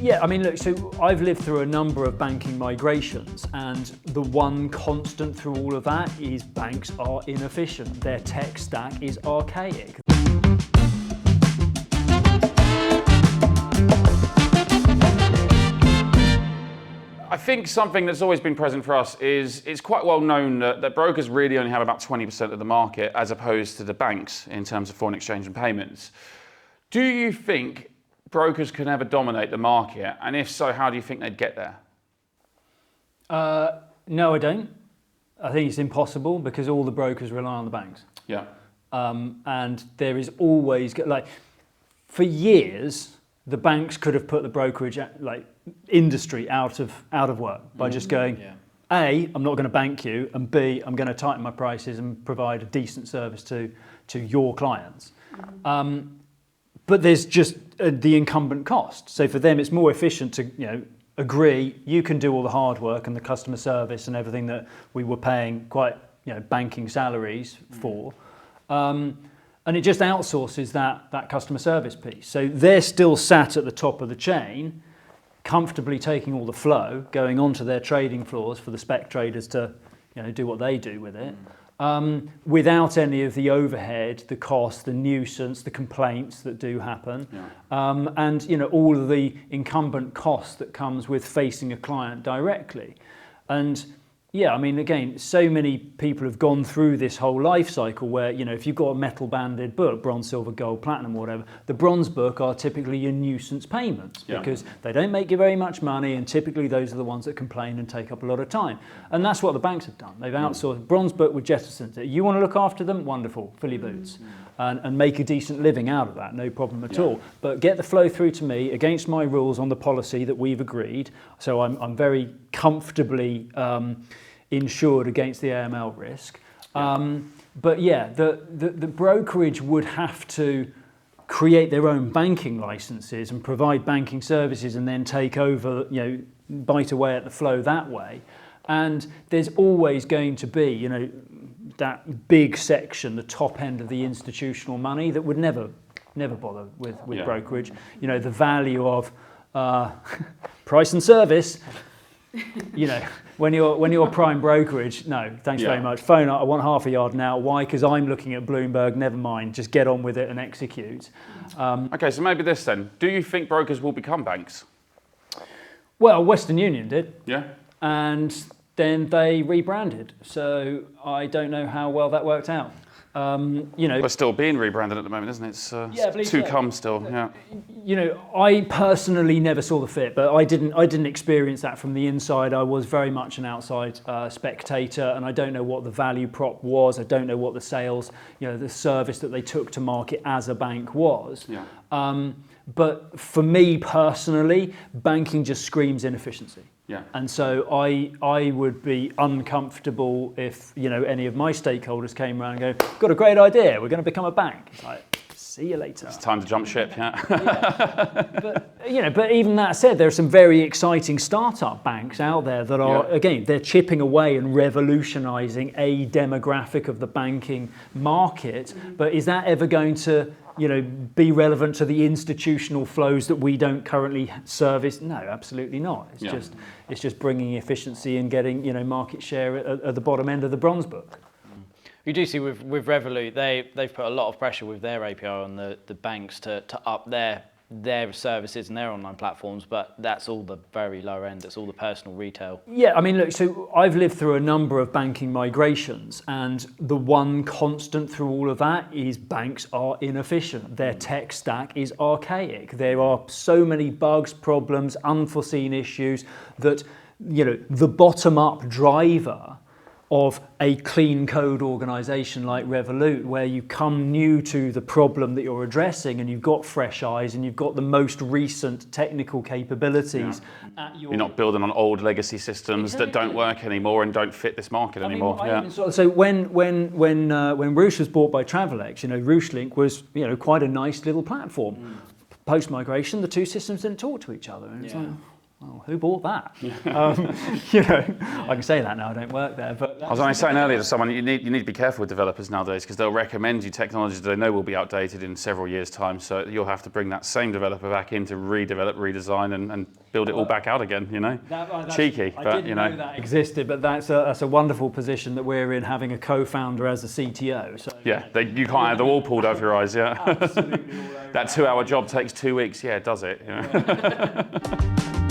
Yeah, I mean, look, so I've lived through a number of banking migrations, and the one constant through all of that is banks are inefficient. Their tech stack is archaic. I think something that's always been present for us is it's quite well known that brokers really only have about 20% of the market as opposed to the banks in terms of foreign exchange and payments. Do you think brokers can ever dominate the market? And if so, how do you think they'd get there? No, I don't. I think it's impossible because all the brokers rely on the banks. Yeah. And there is always, like, for years, the banks could have put the brokerage industry out of work by just going, A, I'm not going to bank you, and B, I'm going to tighten my prices and provide a decent service to your clients. But there's just the incumbent cost. So for them, it's more efficient to agree you can do all the hard work and the customer service and everything that we were paying quite banking salaries for. And it just outsources that customer service piece. So they're still sat at the top of the chain, comfortably taking all the flow, going onto their trading floors for the spec traders to do what they do with it, without any of the overhead, the cost, the nuisance, the complaints that do happen, and all of the incumbent cost that comes with facing a client directly. And yeah, I mean, again, so many people have gone through this whole life cycle where, if you've got a metal banded book, bronze, silver, gold, platinum, whatever, the bronze book are typically your nuisance payments because they don't make you very much money, and typically those are the ones that complain and take up a lot of time. And that's what the banks have done. They've outsourced. Bronze book with jettisoned it. You want to look after them? Wonderful. Fill your boots. And make a decent living out of that, no problem at all. But get the flow through to me against my rules on the policy that we've agreed. So I'm very comfortably insured against the AML risk. But yeah, the brokerage would have to create their own banking licenses and provide banking services and then take over, bite away at the flow that way. And there's always going to be, that big section, the top end of the institutional money that would never bother with brokerage. The value of price and service. When you're prime brokerage, no, thanks very much. Phone up, I want half a yard now. Why? Because I'm looking at Bloomberg. Never mind, just get on with it and execute. Okay, so maybe this then. Do you think brokers will become banks? Well, Western Union did. Yeah. And then they rebranded. So I don't know how well that worked out. We're still being rebranded at the moment, isn't it? It's to come still. Yeah. I personally never saw the fit, but I didn't experience that from the inside. I was very much an outside spectator, and I don't know what the value prop was. I don't know what the sales, the service that they took to market as a bank was. Yeah. But for me personally, banking just screams inefficiency. Yeah. And so I would be uncomfortable if any of my stakeholders came around and go, got a great idea, we're going to become a bank. It's like, see you later. It's time to jump ship. Yeah. But even that said, there are some very exciting startup banks out there that are again, they're chipping away and revolutionising a demographic of the banking market. But is that ever going to be relevant to the institutional flows that we don't currently service? No, absolutely not. It's just bringing efficiency and getting market share at the bottom end of the bronze book. You do see with Revolut, they've put a lot of pressure with their API on the banks to up their services and their online platforms, but that's all the very low end. It's all the personal retail. Yeah, I mean, look, so I've lived through a number of banking migrations, and the one constant through all of that is banks are inefficient. Their tech stack is archaic. There are so many bugs, problems, unforeseen issues that, the bottom-up driver of a clean code organisation like Revolut, where you come new to the problem that you're addressing and you've got fresh eyes and you've got the most recent technical capabilities. You're not building on old legacy systems that don't work anymore and don't fit this market anymore. So when Roosh was bought by Travelex, RooshLink was quite a nice little platform. Post migration, the two systems didn't talk to each other, and it's like, oh, who bought that? You know, I can say that now, I don't work there. But I was only saying earlier to someone, you need to be careful with developers nowadays because they'll recommend you technologies that they know will be outdated in several years' time. So you'll have to bring that same developer back in to redevelop, redesign, and build it all back out again. You know, cheeky, I but didn't know that existed, but that's a wonderful position that we're in, having a co-founder as a CTO. So yeah, you can't have the wall pulled over your eyes. Yeah, absolutely all over. that 2-hour job takes 2 weeks. Yeah, does it? You know?